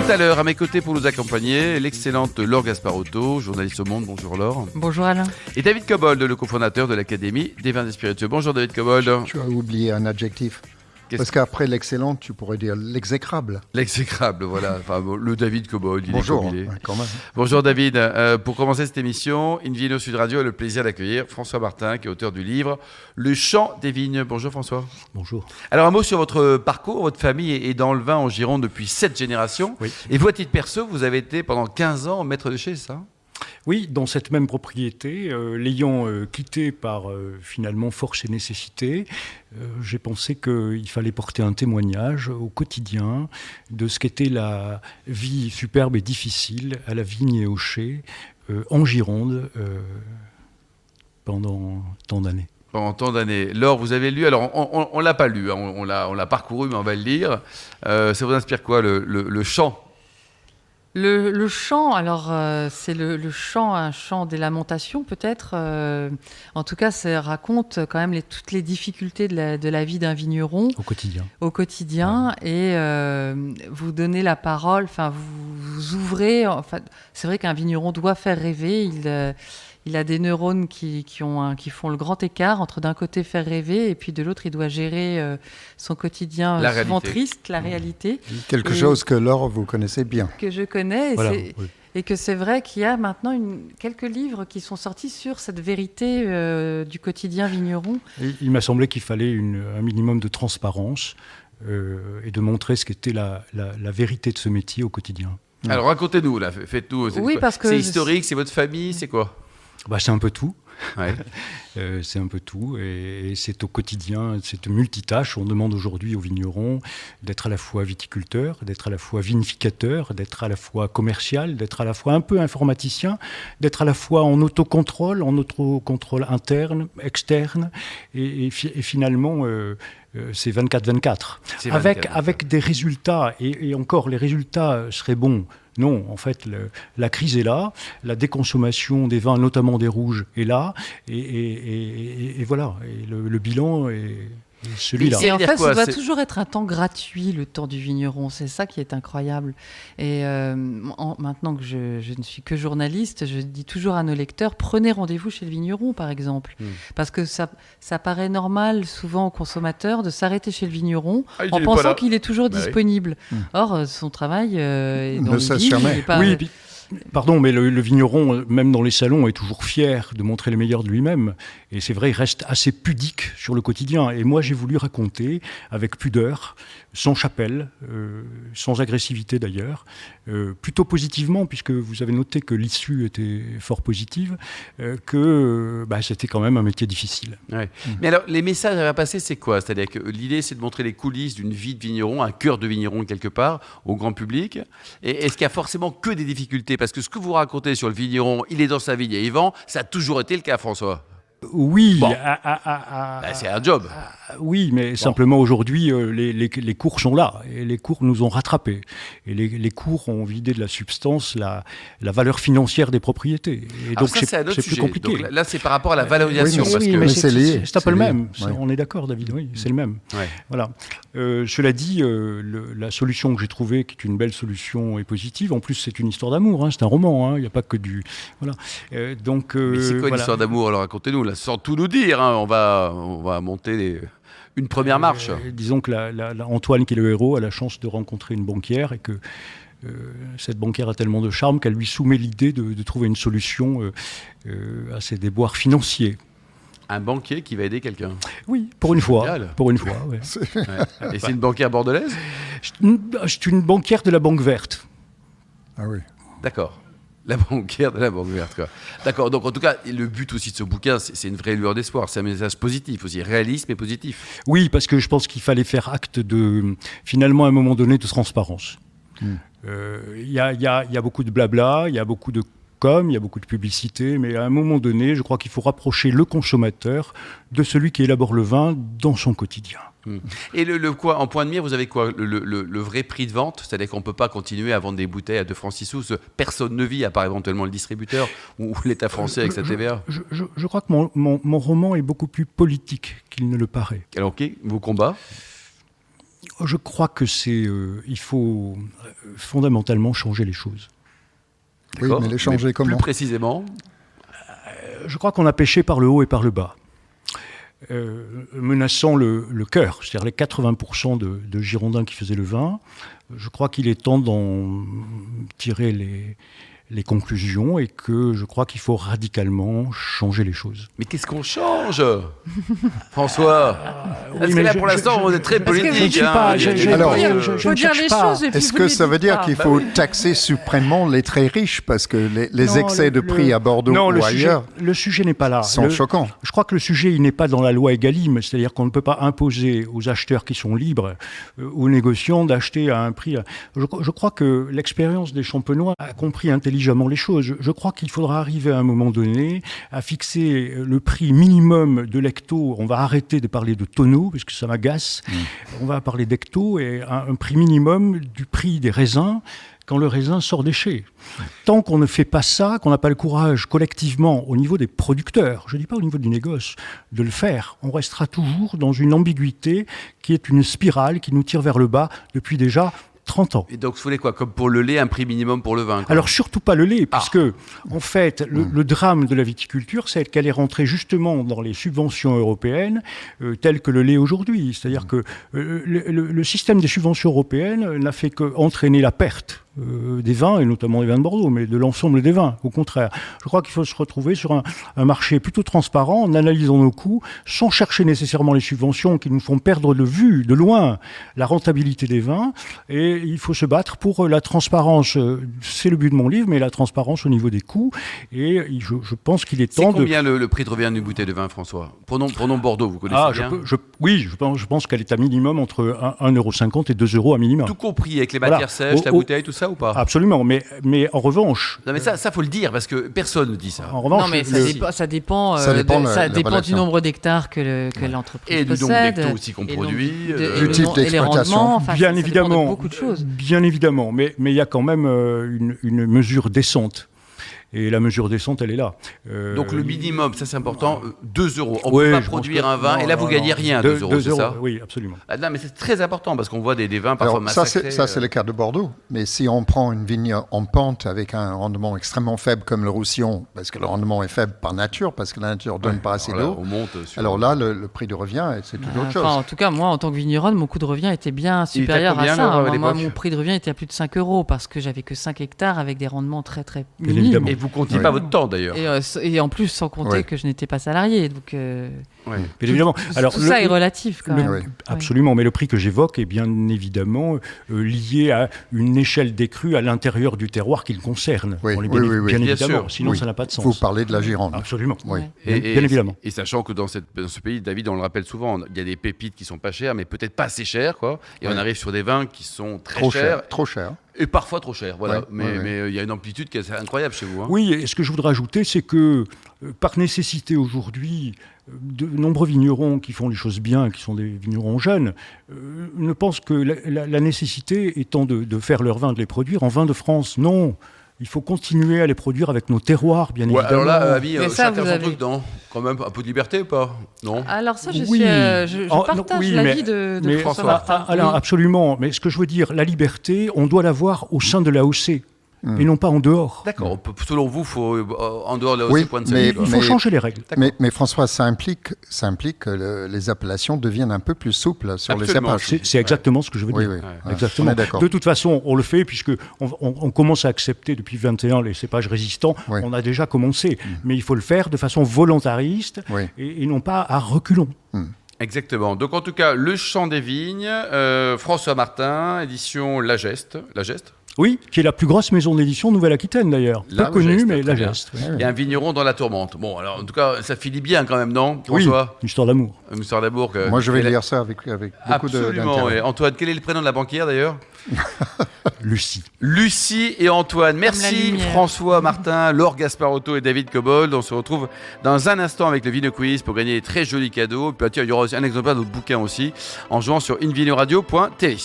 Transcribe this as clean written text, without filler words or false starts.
à l'heure, à mes côtés pour nous accompagner, l'excellente Laure Gasparotto, journaliste au Monde. Bonjour Laure. Bonjour Alain. Et David Cobold, le cofondateur de l'Académie des vins et spiritueux. Bonjour David Cobold. Tu as oublié un adjectif. Parce qu'après l'excellent, tu pourrais dire l'exécrable. L'exécrable, voilà. Enfin, le David Cobold, il Bonjour, est comme il est. quand même. Bonjour David. Pour commencer cette émission, Invino Sud Radio a le plaisir d'accueillir François Martin, qui est auteur du livre Le chant des vignes. Bonjour François. Bonjour. Alors un mot sur votre parcours. Votre famille est dans le vin en Gironde depuis 7 générations. Oui. Et vous, à titre perso, vous avez été pendant 15 ans maître de chez, ça ? Oui, dans cette même propriété, l'ayant quitté par finalement force et nécessité, j'ai pensé qu'il fallait porter un témoignage au quotidien de ce qu'était la vie superbe et difficile à la vigne et au chai en Gironde pendant tant d'années. Pendant tant d'années. Laure, vous avez lu, alors on ne l'a pas lu, hein, on l'a parcouru, mais on va le lire. Ça vous inspire quoi, le chant ? Le chant, alors c'est le chant, un chant des lamentations peut-être. En tout cas, ça raconte quand même toutes les difficultés de la vie d'un vigneron Au quotidien. Ouais. Et vous donnez la parole, enfin vous ouvrez. Enfin, c'est vrai qu'un vigneron doit faire rêver. Il a des neurones qui font le grand écart entre d'un côté faire rêver et puis de l'autre il doit gérer son quotidien souvent triste, la réalité. Quelque chose que Laure, vous connaissez bien. Que je connais Voilà, et que c'est vrai qu'il y a maintenant quelques livres qui sont sortis sur cette vérité du quotidien vigneron. Et il m'a semblé qu'il fallait un minimum de transparence et de montrer ce qu'était la vérité de ce métier au quotidien. Alors racontez-nous, là, faites-nous. Oui, parce que c'est historique, c'est votre famille, c'est quoi ? C'est un peu tout. Ouais. C'est un peu tout et c'est au quotidien, cette multitâche. On demande aujourd'hui aux vignerons d'être à la fois viticulteur, d'être à la fois vinificateur, d'être à la fois commercial, d'être à la fois un peu informaticien, d'être à la fois en autocontrôle interne, externe et finalement c'est 24-24. Avec des résultats et encore les résultats seraient bons. Non, en fait, la crise est là, la déconsommation des vins, notamment des rouges, est là, et voilà, et le bilan est celui-là. Et en fait, ça doit toujours être un temps gratuit, le temps du vigneron, c'est ça qui est incroyable. Et maintenant que je ne suis que journaliste, je dis toujours à nos lecteurs, prenez rendez-vous chez le vigneron, par exemple, parce que ça paraît normal, souvent aux consommateurs, de s'arrêter chez le vigneron en pensant qu'il est toujours disponible. Oui. Or, son travail est dans ne les vignes, il n'est pas... Oui, pardon, mais le vigneron, même dans les salons, est toujours fier de montrer le meilleur de lui-même. Et c'est vrai, il reste assez pudique sur le quotidien. Et moi, j'ai voulu raconter, avec pudeur, sans chapelle, sans agressivité d'ailleurs, plutôt positivement, puisque vous avez noté que l'issue était fort positive, que c'était quand même un métier difficile. Ouais. Mais alors, les messages à passer, c'est quoi ? C'est-à-dire que l'idée, c'est de montrer les coulisses d'une vie de vigneron, un cœur de vigneron quelque part, au grand public. Et est-ce qu'il y a forcément que des difficultés ? Parce que ce que vous racontez sur le vigneron, il est dans sa vigne et il vend, ça a toujours été le cas, François. Oui, bon. C'est un job. Oui, mais simplement aujourd'hui, les cours sont là et les cours nous ont rattrapés. Et les cours ont vidé de la substance la valeur financière des propriétés. Et donc c'est plus compliqué. Donc là, c'est par rapport à la valorisation. Mais c'est lié. C'est un peu le même. Ouais. On est d'accord, David. Oui, c'est le même. Ouais. Voilà. Cela dit, la solution que j'ai trouvée, qui est une belle solution et positive. En plus, c'est une histoire d'amour. C'est un roman. Il n'y a pas que du. Voilà. Mais c'est quoi l'histoire d'amour ? Alors racontez-nous. Là, sans tout nous dire, on va monter une première marche. Disons que Antoine, qui est le héros, a la chance de rencontrer une banquière et que cette banquière a tellement de charme qu'elle lui soumet l'idée de trouver une solution à ses déboires financiers. Un banquier qui va aider quelqu'un. Oui, pour une fois. Ouais. Ouais. Et c'est une banquière bordelaise ? C'est une banquière de la Banque Verte. Ah oui. D'accord. La banquière de la Banque Verte, quoi. D'accord, donc en tout cas, le but aussi de ce bouquin, c'est une vraie lueur d'espoir, c'est un message positif aussi, réaliste mais positif. Oui, parce que je pense qu'il fallait faire acte finalement à un moment donné, de transparence. Il y a beaucoup de blabla, il y a beaucoup de il y a beaucoup de publicité, mais à un moment donné, je crois qu'il faut rapprocher le consommateur de celui qui élabore le vin dans son quotidien. Et quoi, en point de mire, vous avez quoi ? Le vrai prix de vente ? C'est-à-dire qu'on ne peut pas continuer à vendre des bouteilles à 2 francs 6 sous. Personne ne vit, à part éventuellement le distributeur ou l'État français avec sa TVA. Je crois que mon roman est beaucoup plus politique qu'il ne le paraît. Alors, ok, vos combats ? Je crois que il faut fondamentalement changer les choses. Oui, mais les changer comment ? Plus précisément. Je crois qu'on a péché par le haut et par le bas, menaçant le cœur, c'est-à-dire les 80% de Girondins qui faisaient le vin. Je crois qu'il est temps d'en tirer les conclusions et que je crois qu'il faut radicalement changer les choses. Mais qu'est-ce qu'on change, François? Parce que là, pour l'instant, on est très politique. Il faut dire les choses. Et puis est-ce que ça veut dire qu'il faut taxer suprêmement les très riches parce que les excès de prix à Bordeaux ou ailleurs le sujet n'est pas là. Sont choquants. Je crois que le sujet, il n'est pas dans la loi Egalim, c'est-à-dire qu'on ne peut pas imposer aux acheteurs qui sont libres, aux négociants, d'acheter à un prix. Je crois que l'expérience des Champenois a compris intelligemment les choses. Je crois qu'il faudra arriver à un moment donné à fixer le prix minimum de l'hecto. On va arrêter de parler de tonneaux, parce que ça m'agace. On va parler d'hecto et un prix minimum du prix des raisins quand le raisin sort des chais. Tant qu'on ne fait pas ça, qu'on n'a pas le courage collectivement au niveau des producteurs, je ne dis pas au niveau du négoce, de le faire, on restera toujours dans une ambiguïté qui est une spirale qui nous tire vers le bas depuis déjà 30 ans. Et donc, vous voulez quoi? Comme pour le lait, un prix minimum pour le vin, quoi. Alors, surtout pas le lait, puisque, en fait, le drame de la viticulture, c'est qu'elle est rentrée justement dans les subventions européennes, telles que le lait aujourd'hui. C'est-à-dire que le système des subventions européennes n'a fait qu'entraîner la perte des vins, et notamment des vins de Bordeaux, mais de l'ensemble des vins, au contraire. Je crois qu'il faut se retrouver sur un marché plutôt transparent, en analysant nos coûts, sans chercher nécessairement les subventions qui nous font perdre de vue, de loin, la rentabilité des vins, et il faut se battre pour la transparence. C'est le but de mon livre, mais la transparence au niveau des coûts, et je pense qu'il est temps de... C'est combien le prix de revient d'une bouteille de vin, François? Prenons Bordeaux, vous connaissez bien. Oui, je pense qu'elle est à minimum entre 1,50 € et 2 € à minimum. Tout compris, avec les matières sèches, la bouteille, tout ça ou pas? Absolument, mais en revanche... Non mais ça faut le dire, parce que personne ne dit ça. En revanche, non mais ça dépend du nombre d'hectares que l'entreprise et possède. Du nombre d'hectos aussi qu'on produit. Du type d'exploitation. Bien évidemment, beaucoup de choses. Bien évidemment, mais il y a quand même une mesure décente. Et la mesure décente, elle est là. Donc le minimum, ça c'est important, 2 €. On ne peut pas produire un vin, et là vous gagnez rien, 2 €, c'est ça? Oui, absolument. Non, mais c'est très important, parce qu'on voit des vins parfois massacrés. Ça c'est le cas de Bordeaux. Mais si on prend une vigne en pente avec un rendement extrêmement faible comme le Roussillon, parce que le rendement est faible par nature, parce que la nature ne donne pas assez d'eau, alors là, le prix de revient, c'est tout autre chose. En tout cas, moi, en tant que vigneronne, mon coût de revient était bien supérieur à ça. Moi, mon prix de revient était à plus de 5 €, parce que j'avais que 5 hectares avec des rendements très, très minimes. Et vous ne comptiez pas votre temps, d'ailleurs. Et en plus, sans compter que je n'étais pas salarié. Donc, évidemment. Alors, tout ça est relatif, quand même. Absolument, mais le prix que j'évoque est bien évidemment lié à une échelle des crus à l'intérieur du terroir qui le concerne. Bien évidemment, sinon ça n'a pas de sens. Vous parlez de la Gironde. Absolument, bien évidemment. Et sachant que dans ce pays, David, on le rappelle souvent, il y a des pépites qui sont pas chères, mais peut-être pas assez chères, quoi. Et on arrive sur des vins qui sont très chers. Trop chers. Et parfois trop cher, voilà. Mais il y a une amplitude qui est incroyable chez vous. Oui, et ce que je voudrais ajouter, c'est que par nécessité aujourd'hui, de nombreux vignerons qui font les choses bien, qui sont des vignerons jeunes, ne pensent que la nécessité étant de faire leur vin, de les produire en vin de France. Non. Il faut continuer à les produire avec nos terroirs, bien évidemment. Alors là, Ami, chacun son truc, non? Quand même, un peu de liberté ou pas? Non? Alors ça, je partage l'avis de François Martin. Alors, absolument. Mais ce que je veux dire, la liberté, on doit l'avoir au sein de l'AOC. Et non pas en dehors. D'accord. Selon vous, il faut en dehors de l'AOC, point de il faut changer les règles. Mais François, ça implique que les appellations deviennent un peu plus souples sur les cépages. C'est exactement ce que je veux dire. Exactement. De toute façon, on le fait puisque on commence à accepter depuis 21 les cépages résistants. On a déjà commencé, mais il faut le faire de façon volontariste et non pas à reculons. Exactement. Donc en tout cas, Le Chant des Vignes, François Martin, édition La Geste. Oui, qui est la plus grosse maison d'édition Nouvelle-Aquitaine d'ailleurs. Peu connue, mais La Geste. Et un vigneron dans la tourmente. Bon, alors en tout cas, ça finit bien quand même, non, François? Une histoire d'amour. Une histoire d'amour. Moi, je vais lire ça avec beaucoup d'intérêt. Absolument. Et Antoine, quel est le prénom de la banquière d'ailleurs? Lucie. Lucie et Antoine. Merci François Martin, Laure Gasparotto et David Cobold. On se retrouve dans un instant avec le Vino Quiz pour gagner des très jolis cadeaux. Puis il y aura aussi un exemplaire de notre bouquin aussi en jouant sur invinoradio.tv.